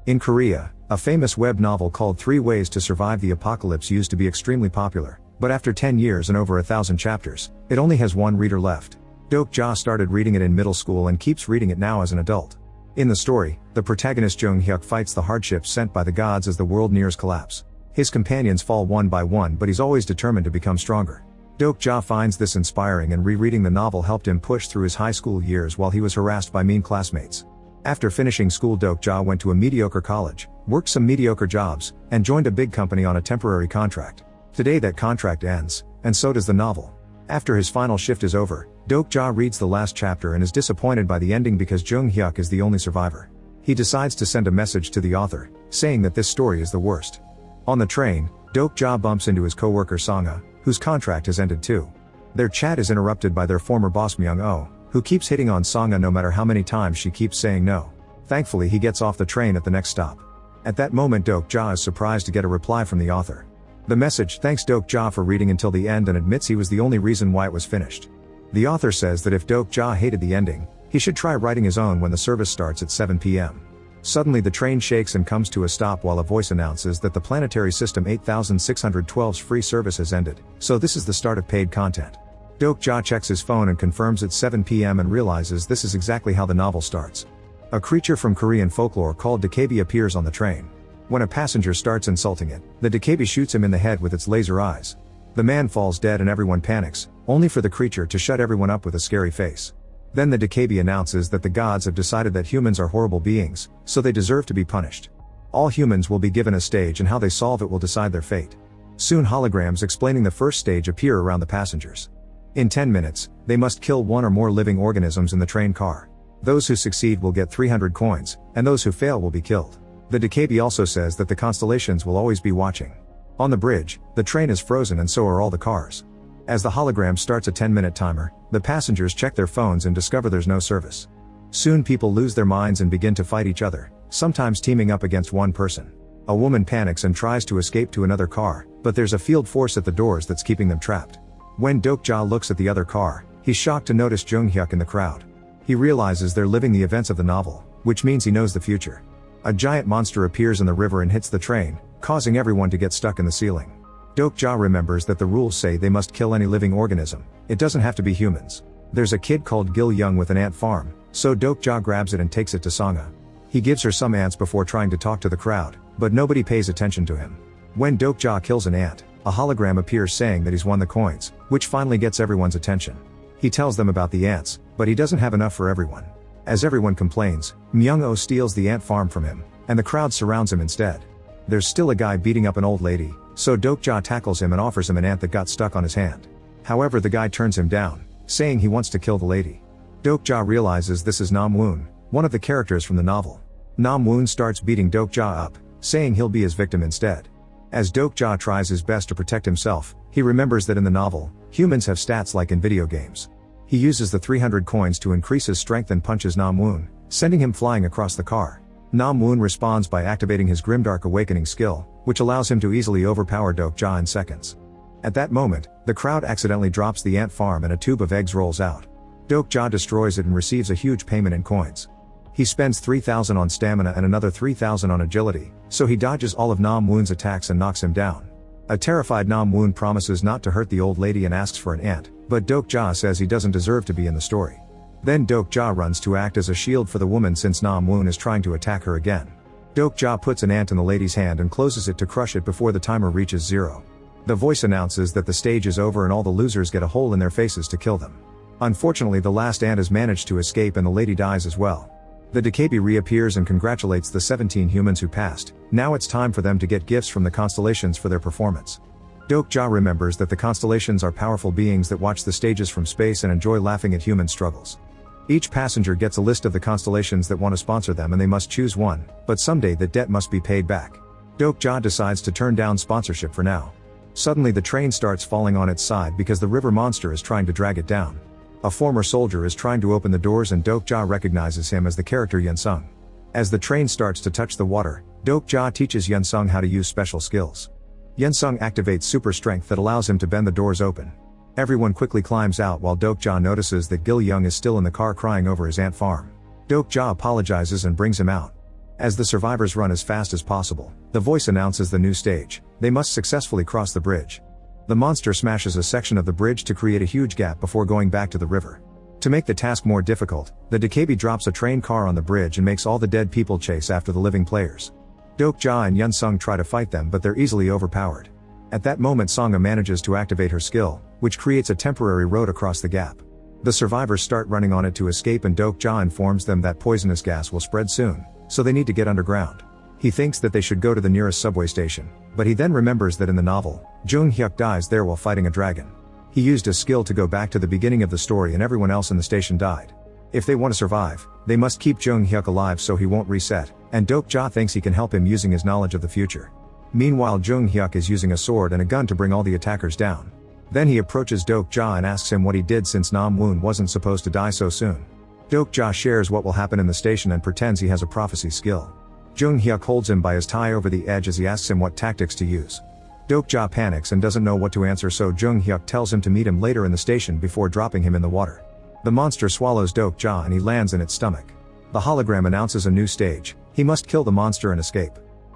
In Korea, a famous web novel called 3 Ways to Survive the Apocalypse used to be extremely popular, but after 10 years and over 1,000 chapters, it only has one reader left. Dokja started reading it in middle school and keeps reading it now as an adult. In the story, the protagonist Jung Hyuk fights the hardships sent by the gods as the world nears collapse. His companions fall one by one, but he's always determined to become stronger. Dokja finds this inspiring, and rereading the novel helped him push through his high school years while he was harassed by mean classmates. After finishing school, Dokja went to a mediocre college, worked some mediocre jobs, and joined a big company on a temporary contract. Today that contract ends, and so does the novel. After his final shift is over, Dokja reads the last chapter and is disappointed by the ending because Jung Hyuk is the only survivor. He decides to send a message to the author, saying that this story is the worst. On the train, Dokja bumps into his co-worker Sanga, whose contract has ended too. Their chat is interrupted by their former boss Myung-oh, who keeps hitting on Sanga no matter how many times she keeps saying no. Thankfully he gets off the train at the next stop. At that moment Dokja is surprised to get a reply from the author. The message thanks Dokja for reading until the end and admits he was the only reason why it was finished. The author says that if Dokja hated the ending, he should try writing his own when the service starts at 7 p.m. Suddenly the train shakes and comes to a stop while a voice announces that the Planetary System 8612's free service has ended, so this is the start of paid content. Dokja checks his phone and confirms it's 7 p.m. and realizes this is exactly how the novel starts. A creature from Korean folklore called Dakabi appears on the train. When a passenger starts insulting it, the Dakabi shoots him in the head with its laser eyes. The man falls dead and everyone panics, only for the creature to shut everyone up with a scary face. Then the Dakabi announces that the gods have decided that humans are horrible beings, so they deserve to be punished. All humans will be given a stage and how they solve it will decide their fate. Soon holograms explaining the first stage appear around the passengers. In 10 minutes, they must kill one or more living organisms in the train car. Those who succeed will get 300 coins, and those who fail will be killed. The Dakabi also says that the constellations will always be watching. On the bridge, the train is frozen and so are all the cars. As the hologram starts a 10-minute timer, the passengers check their phones and discover there's no service. Soon people lose their minds and begin to fight each other, sometimes teaming up against one person. A woman panics and tries to escape to another car, but there's a field force at the doors that's keeping them trapped. When Dokja looks at the other car, he's shocked to notice Jung Hyuk in the crowd. He realizes they're living the events of the novel, which means he knows the future. A giant monster appears in the river and hits the train, causing everyone to get stuck in the ceiling. Dokja remembers that the rules say they must kill any living organism, it doesn't have to be humans. There's a kid called Gil Young with an ant farm, so Dokja grabs it and takes it to Sanga. He gives her some ants before trying to talk to the crowd, but nobody pays attention to him. When Dokja kills an ant, a hologram appears saying that he's won the coins, which finally gets everyone's attention. He tells them about the ants, but he doesn't have enough for everyone. As everyone complains, Myung-oh steals the ant farm from him, and the crowd surrounds him instead. There's still a guy beating up an old lady, so Dokja tackles him and offers him an ant that got stuck on his hand. However, the guy turns him down, saying he wants to kill the lady. Dokja realizes this is Nam Woon, one of the characters from the novel. Nam Woon starts beating Dokja up, saying he'll be his victim instead. As Dokja tries his best to protect himself, he remembers that in the novel, humans have stats like in video games. He uses the 300 coins to increase his strength and punches Nam Woon, sending him flying across the car. Nam Woon responds by activating his Grimdark Awakening skill, which allows him to easily overpower Dokja in seconds. At that moment, the crowd accidentally drops the ant farm and a tube of eggs rolls out. Dokja destroys it and receives a huge payment in coins. He spends 3,000 on stamina and another 3,000 on agility, so he dodges all of Nam Woon's attacks and knocks him down. A terrified Nam Woon promises not to hurt the old lady and asks for an ant, but Dokja says he doesn't deserve to be in the story. Then Dokja runs to act as a shield for the woman since Nam Woon is trying to attack her again. Dokja puts an ant in the lady's hand and closes it to crush it before the timer reaches 0. The voice announces that the stage is over and all the losers get a hole in their faces to kill them. Unfortunately, the last ant has managed to escape and the lady dies as well. The Dakabi reappears and congratulates the 17 humans who passed. Now it's time for them to get gifts from the constellations for their performance. Dokja remembers that the constellations are powerful beings that watch the stages from space and enjoy laughing at human struggles. Each passenger gets a list of the constellations that want to sponsor them and they must choose one, but someday that debt must be paid back. Dokja decides to turn down sponsorship for now. Suddenly the train starts falling on its side because the river monster is trying to drag it down. A former soldier is trying to open the doors and Dokja recognizes him as the character Yunsung. As the train starts to touch the water, Dokja teaches Yunsung how to use special skills. Yunsung activates super strength that allows him to bend the doors open. Everyone quickly climbs out while Dokja notices that Gil Young is still in the car crying over his ant farm. Dokja apologizes and brings him out. As the survivors run as fast as possible, the voice announces the new stage. They must successfully cross the bridge. The monster smashes a section of the bridge to create a huge gap before going back to the river. To make the task more difficult, the Dakabi drops a train car on the bridge and makes all the dead people chase after the living players. Dokja and Yunsung try to fight them, but they're easily overpowered. At that moment, Songa manages to activate her skill, which creates a temporary road across the gap. The survivors start running on it to escape, and Dokja informs them that poisonous gas will spread soon, so they need to get underground. He thinks that they should go to the nearest subway station, but he then remembers that in the novel, Jung Hyuk dies there while fighting a dragon. He used his skill to go back to the beginning of the story, and everyone else in the station died. If they want to survive, they must keep Jung Hyuk alive so he won't reset, and Dokja thinks he can help him using his knowledge of the future. Meanwhile, Jung Hyuk is using a sword and a gun to bring all the attackers down. Then he approaches Dokja and asks him what he did, since Nam Woon wasn't supposed to die so soon. Dokja shares what will happen in the station and pretends he has a prophecy skill. Jung Hyuk holds him by his tie over the edge as he asks him what tactics to use. Dokja panics and doesn't know what to answer, so Jung Hyuk tells him to meet him later in the station before dropping him in the water. The monster swallows Dokja and he lands in its stomach. The hologram announces a new stage. He must kill the monster and escape.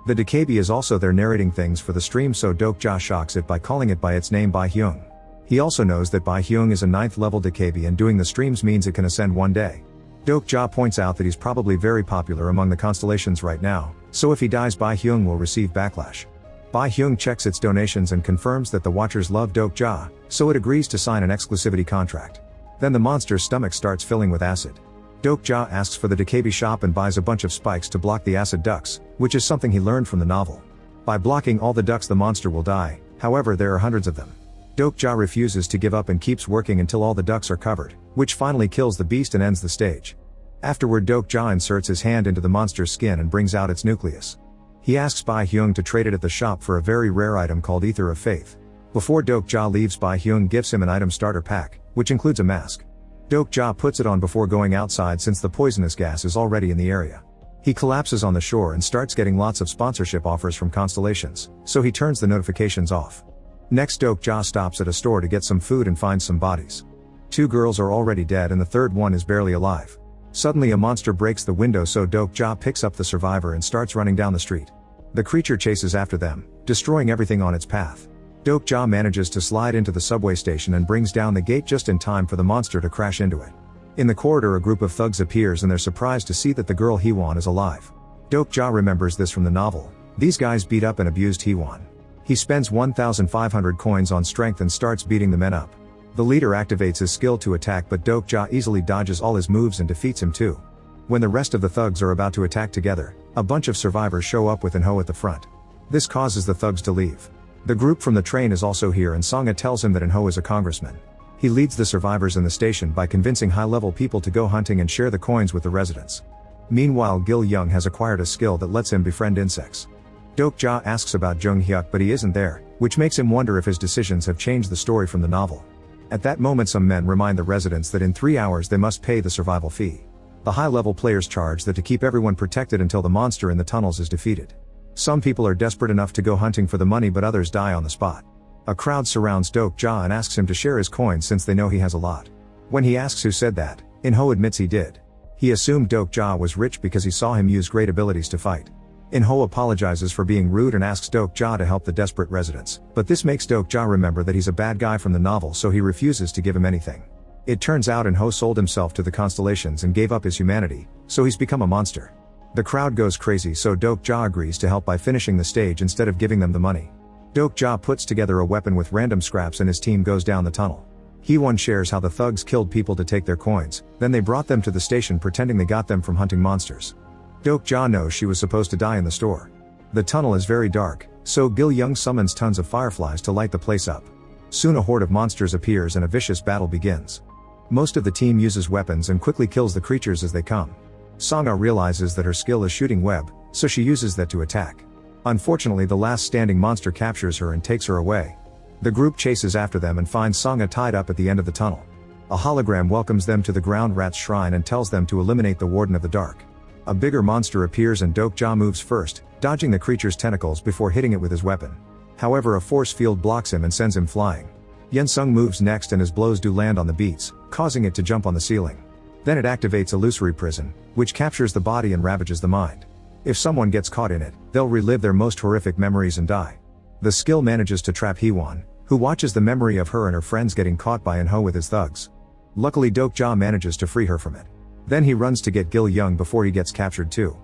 The Dakabi is also there narrating things for the stream, so Dokja shocks it by calling it by its name, Bai Hyung. He also knows that Bai Hyung is a 9th level Dakabi, and doing the streams means it can ascend one day. Dokja points out that he's probably very popular among the constellations right now, so if he dies, Bai Hyung will receive backlash. Bai Hyung checks its donations and confirms that the Watchers love Dokja, so it agrees to sign an exclusivity contract. Then the monster's stomach starts filling with acid. Dokja asks for the Dakabi shop and buys a bunch of spikes to block the acid ducts, which is something he learned from the novel. By blocking all the ducts, the monster will die, however there are hundreds of them. Dokja refuses to give up and keeps working until all the ducts are covered, which finally kills the beast and ends the stage. Afterward, Dokja inserts his hand into the monster's skin and brings out its nucleus. He asks Bai Hyung to trade it at the shop for a very rare item called Ether of Faith. Before Dokja leaves, Bai Hyung gives him an item starter pack, which includes a mask. Dokja puts it on before going outside, since the poisonous gas is already in the area. He collapses on the shore and starts getting lots of sponsorship offers from constellations, so he turns the notifications off. Next, Dokja stops at a store to get some food and finds some bodies. 2 girls are already dead and the third one is barely alive. Suddenly a monster breaks the window, so Dokja picks up the survivor and starts running down the street. The creature chases after them, destroying everything on its path. Dokja manages to slide into the subway station and brings down the gate just in time for the monster to crash into it. In the corridor, a group of thugs appears and they're surprised to see that the girl Hee-won is alive. Dokja remembers this from the novel. These guys beat up and abused Hee-won. He spends 1,500 coins on strength and starts beating the men up. The leader activates his skill to attack, but Dokja easily dodges all his moves and defeats him too. When the rest of the thugs are about to attack together, a bunch of survivors show up with In-ho at the front. This causes the thugs to leave. The group from the train is also here, and Songa tells him that In-ho is a congressman. He leads the survivors in the station by convincing high-level people to go hunting and share the coins with the residents. Meanwhile, Gil Young has acquired a skill that lets him befriend insects. Dokja asks about Jung Hyuk, but he isn't there, which makes him wonder if his decisions have changed the story from the novel. At that moment, some men remind the residents that in 3 hours they must pay the survival fee. The high-level players charge that to keep everyone protected until the monster in the tunnels is defeated. Some people are desperate enough to go hunting for the money, but others die on the spot. A crowd surrounds Dokja and asks him to share his coins since they know he has a lot. When he asks who said that, In-ho admits he did. He assumed Dokja was rich because he saw him use great abilities to fight. In-ho apologizes for being rude and asks Dokja to help the desperate residents, but this makes Dokja remember that he's a bad guy from the novel, so he refuses to give him anything. It turns out In-ho sold himself to the constellations and gave up his humanity, so he's become a monster. The crowd goes crazy, so Dokja agrees to help by finishing the stage instead of giving them the money. Dokja puts together a weapon with random scraps and his team goes down the tunnel. Hee-won shares how the thugs killed people to take their coins, then they brought them to the station pretending they got them from hunting monsters. Dokja knows she was supposed to die in the store. The tunnel is very dark, so Gil Young summons tons of fireflies to light the place up. Soon a horde of monsters appears and a vicious battle begins. Most of the team uses weapons and quickly kills the creatures as they come. Songa realizes that her skill is shooting web, so she uses that to attack. Unfortunately, the last standing monster captures her and takes her away. The group chases after them and finds Songa tied up at the end of the tunnel. A hologram welcomes them to the ground rat's shrine and tells them to eliminate the Warden of the Dark. A bigger monster appears and Dokja moves first, dodging the creature's tentacles before hitting it with his weapon. However, a force field blocks him and sends him flying. Yunsung moves next and his blows do land on the beats, causing it to jump on the ceiling. Then it activates Illusory Prison, which captures the body and ravages the mind. If someone gets caught in it, they'll relive their most horrific memories and die. The skill manages to trap Hee-won, who watches the memory of her and her friends getting caught by In-ho with his thugs. Luckily Dokja manages to free her from it. Then he runs to get Gil-young before he gets captured too.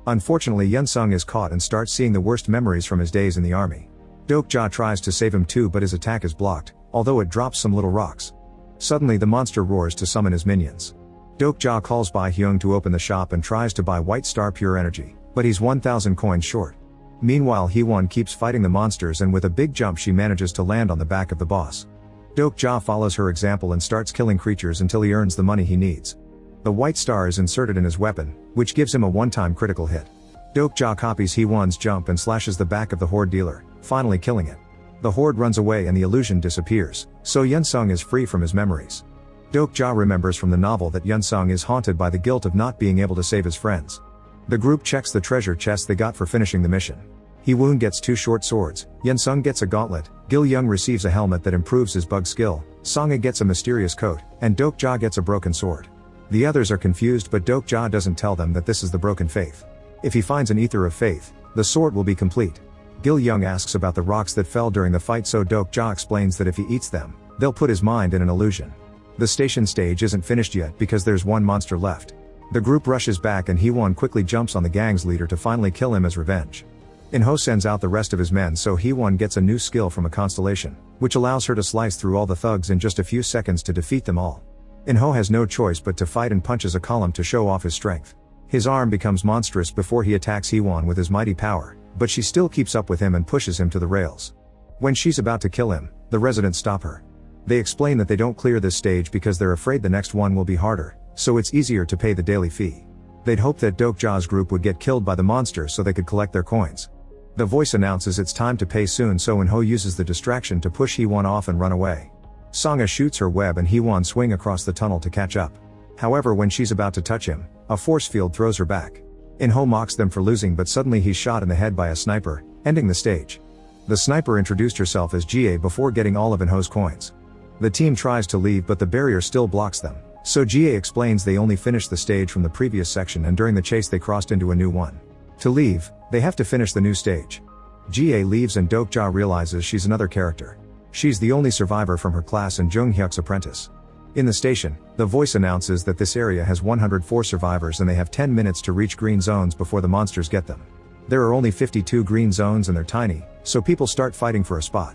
Unfortunately Yeon-sung is caught and starts seeing the worst memories from his days in the army. Dokja tries to save him too, but his attack is blocked, although it drops some little rocks. Suddenly the monster roars to summon his minions. Dokja calls Bae-hyung to open the shop and tries to buy White Star Pure Energy, but he's 1,000 coins short. Meanwhile Hee-won keeps fighting the monsters, and with a big jump she manages to land on the back of the boss. Dokja follows her example and starts killing creatures until he earns the money he needs. The White Star is inserted in his weapon, which gives him a one-time critical hit. Dokja copies Hee-won's jump and slashes the back of the Horde dealer, finally killing it. The Horde runs away and the illusion disappears, so Yeon-sung is free from his memories. Dokja remembers from the novel that Yeon-sung is haunted by the guilt of not being able to save his friends. The group checks the treasure chest they got for finishing the mission. Hee-won gets 2 short swords, Yeon-sung gets a gauntlet, Gil-young receives a helmet that improves his bug skill, Song-a gets a mysterious coat, and Dokja gets a broken sword. The others are confused, but Dokja doesn't tell them that this is the broken faith. If he finds an ether of faith, the sword will be complete. Gil-young asks about the rocks that fell during the fight, so Dokja explains that if he eats them, they'll put his mind in an illusion. The station stage isn't finished yet because there's one monster left. The group rushes back and Hee-won quickly jumps on the gang's leader to finally kill him as revenge. In-ho sends out the rest of his men, so Hee-won gets a new skill from a constellation, which allows her to slice through all the thugs in just a few seconds to defeat them all. In-ho has no choice but to fight and punches a column to show off his strength. His arm becomes monstrous before he attacks Hee-won with his mighty power, but she still keeps up with him and pushes him to the rails. When she's about to kill him, the residents stop her. They explain that they don't clear this stage because they're afraid the next one will be harder, so it's easier to pay the daily fee. They'd hoped that Dokja's group would get killed by the monster so they could collect their coins. The voice announces it's time to pay soon, so In-ho uses the distraction to push Hee-won off and run away. Song-a shoots her web and Hee-won swing across the tunnel to catch up. However, when she's about to touch him, a force field throws her back. In-ho mocks them for losing, but suddenly he's shot in the head by a sniper, ending the stage. The sniper introduced herself as Jie before getting all of In-ho's coins. The team tries to leave, but the barrier still blocks them, so Jie explains they only finished the stage from the previous section and during the chase they crossed into a new one. To leave, they have to finish the new stage. Jie leaves and Dokja realizes she's another character. She's the only survivor from her class and Jung-hyuk's apprentice. In the station, the voice announces that this area has 104 survivors and they have 10 minutes to reach green zones before the monsters get them. There are only 52 green zones and they're tiny, so people start fighting for a spot.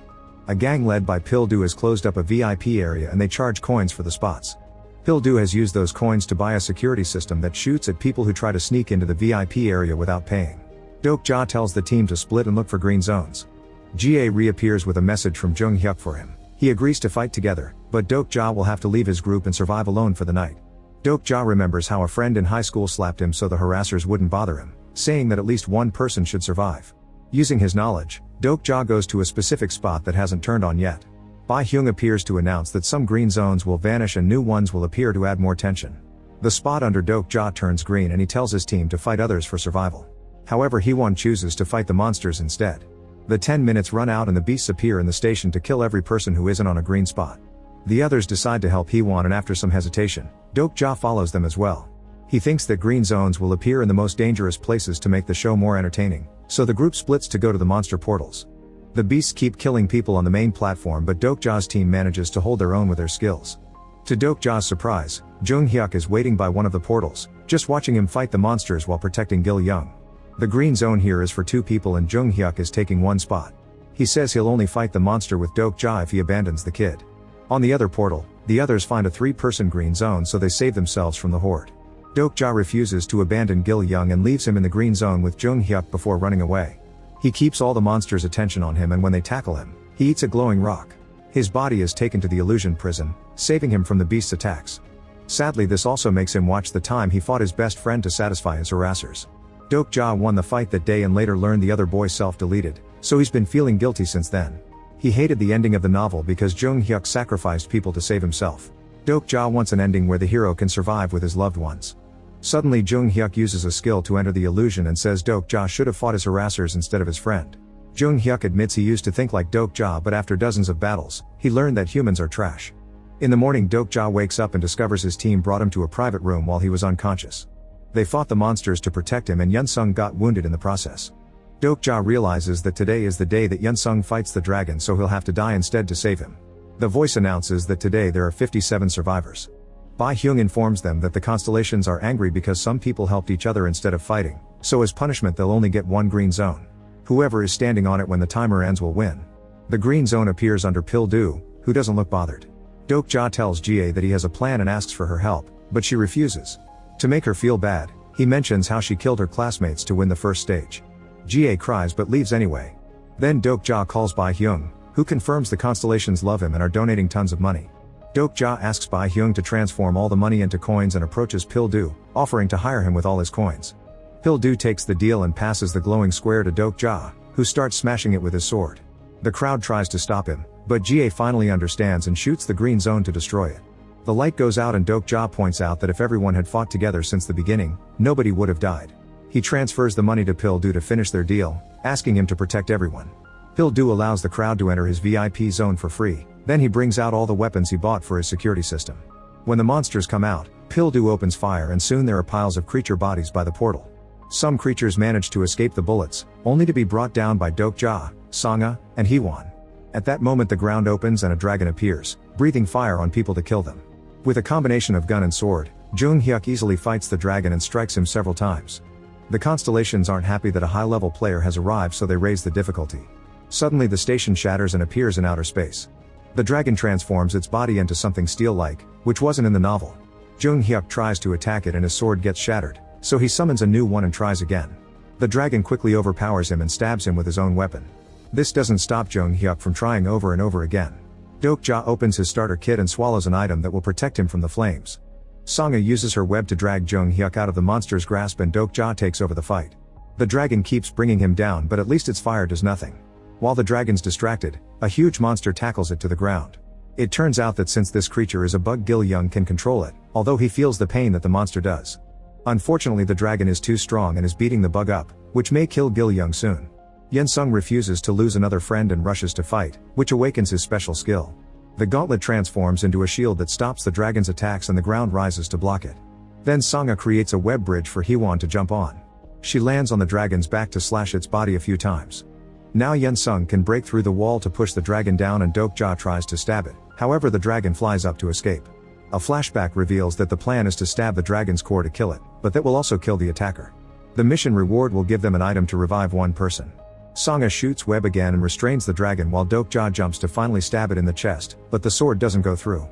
A gang led by Pil-do has closed up a VIP area and they charge coins for the spots. Pil-do has used those coins to buy a security system that shoots at people who try to sneak into the VIP area without paying. Dokja tells the team to split and look for green zones. Jie reappears with a message from Jung-hyuk for him. He agrees to fight together, but Dokja will have to leave his group and survive alone for the night. Dokja remembers how a friend in high school slapped him so the harassers wouldn't bother him, saying that at least one person should survive. Using his knowledge, Dokja goes to a specific spot that hasn't turned on yet. Bae-hyung appears to announce that some green zones will vanish and new ones will appear to add more tension. The spot under Dokja turns green and he tells his team to fight others for survival. However, Hee-won chooses to fight the monsters instead. The 10 minutes run out and the beasts appear in the station to kill every person who isn't on a green spot. The others decide to help Hee-won and after some hesitation, Dokja follows them as well. He thinks that green zones will appear in the most dangerous places to make the show more entertaining, so the group splits to go to the monster portals. The beasts keep killing people on the main platform, but Dokja's team manages to hold their own with their skills. To Dokja's surprise, Jung-hyuk is waiting by one of the portals, just watching him fight the monsters while protecting Gil-young. The green zone here is for 2 people and Jung-hyuk is taking one spot. He says he'll only fight the monster with Dokja if he abandons the kid. On the other portal, the others find a 3-person green zone, so they save themselves from the horde. Dokja refuses to abandon Gil-young and leaves him in the green zone with Jung-hyuk before running away. He keeps all the monsters' attention on him and when they tackle him, he eats a glowing rock. His body is taken to the illusion prison, saving him from the beast's attacks. Sadly, this also makes him watch the time he fought his best friend to satisfy his harassers. Dokja won the fight that day and later learned the other boy self-deleted, so he's been feeling guilty since then. He hated the ending of the novel because Jung-hyuk sacrificed people to save himself. Dokja wants an ending where the hero can survive with his loved ones. Suddenly Jung-hyuk uses a skill to enter the illusion and says Dokja should have fought his harassers instead of his friend. Jung-hyuk admits he used to think like Dokja, but after dozens of battles, he learned that humans are trash. In the morning, Dokja wakes up and discovers his team brought him to a private room while he was unconscious. They fought the monsters to protect him and Yunsung got wounded in the process. Dokja realizes that today is the day that Yunsung fights the dragon, so he'll have to die instead to save him. The voice announces that today there are 57 survivors. Bai Hyung informs them that the constellations are angry because some people helped each other instead of fighting, so as punishment they'll only get one green zone. Whoever is standing on it when the timer ends will win. The green zone appears under Pildu, who doesn't look bothered. Dokja tells Jie that he has a plan and asks for her help, but she refuses. To make her feel bad, he mentions how she killed her classmates to win the first stage. Jie cries but leaves anyway. Then Dokja calls Bai Hyung, who confirms the constellations love him and are donating tons of money. Dokja asks Bai Hyung to transform all the money into coins and approaches Pildu, offering to hire him with all his coins. Pildu takes the deal and passes the glowing square to Dokja, who starts smashing it with his sword. The crowd tries to stop him, but Jie finally understands and shoots the green zone to destroy it. The light goes out and Dokja points out that if everyone had fought together since the beginning, nobody would have died. He transfers the money to Pildu to finish their deal, asking him to protect everyone. Pildu allows the crowd to enter his VIP zone for free, then he brings out all the weapons he bought for his security system. When the monsters come out, Pildu opens fire and soon there are piles of creature bodies by the portal. Some creatures manage to escape the bullets, only to be brought down by Dokja, Sangha, and Hwon. At that moment the ground opens and a dragon appears, breathing fire on people to kill them. With a combination of gun and sword, Jung Hyuk easily fights the dragon and strikes him several times. The constellations aren't happy that a high-level player has arrived, so they raise the difficulty. Suddenly the station shatters and appears in outer space. The dragon transforms its body into something steel-like, which wasn't in the novel. Jung Hyuk tries to attack it and his sword gets shattered, so he summons a new one and tries again. The dragon quickly overpowers him and stabs him with his own weapon. This doesn't stop Jung Hyuk from trying over and over again. Dokja opens his starter kit and swallows an item that will protect him from the flames. Sangha uses her web to drag Jung Hyuk out of the monster's grasp and Dokja takes over the fight. The dragon keeps bringing him down, but at least its fire does nothing. While the dragon's distracted, a huge monster tackles it to the ground. It turns out that since this creature is a bug, Gil Young can control it, although he feels the pain that the monster does. Unfortunately the dragon is too strong and is beating the bug up, which may kill Gil Young soon. Yunsung refuses to lose another friend and rushes to fight, which awakens his special skill. The gauntlet transforms into a shield that stops the dragon's attacks and the ground rises to block it. Then Sangha creates a web bridge for Hwon to jump on. She lands on the dragon's back to slash its body a few times. Now Yunsung can break through the wall to push the dragon down and Dokja tries to stab it, however the dragon flies up to escape. A flashback reveals that the plan is to stab the dragon's core to kill it, but that will also kill the attacker. The mission reward will give them an item to revive one person. Sangha shoots web again and restrains the dragon while Dokja jumps to finally stab it in the chest, but the sword doesn't go through.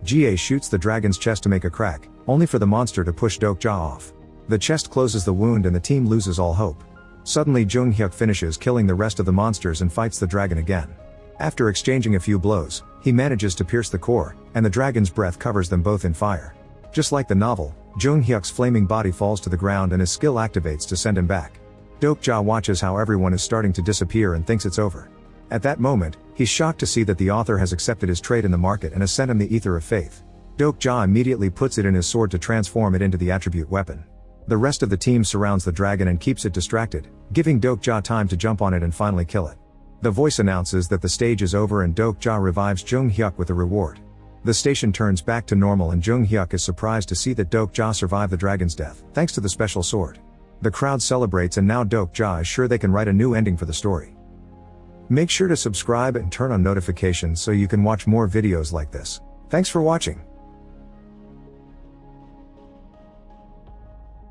Jie shoots the dragon's chest to make a crack, only for the monster to push Dokja off. The chest closes the wound and the team loses all hope. Suddenly Jung Hyuk finishes killing the rest of the monsters and fights the dragon again. After exchanging a few blows, he manages to pierce the core, and the dragon's breath covers them both in fire. Just like the novel, Jung Hyuk's flaming body falls to the ground and his skill activates to send him back. Dokja watches how everyone is starting to disappear and thinks it's over. At that moment, he's shocked to see that the author has accepted his trade in the market and has sent him the Ether of Faith. Dokja immediately puts it in his sword to transform it into the attribute weapon. The rest of the team surrounds the dragon and keeps it distracted, giving Dokja time to jump on it and finally kill it. The voice announces that the stage is over and Dokja revives Jung Hyuk with a reward. The station turns back to normal and Jung Hyuk is surprised to see that Dokja survived the dragon's death, thanks to the special sword. The crowd celebrates and now Dokja is sure they can write a new ending for the story. Make sure to subscribe and turn on notifications so you can watch more videos like this. Thanks for watching.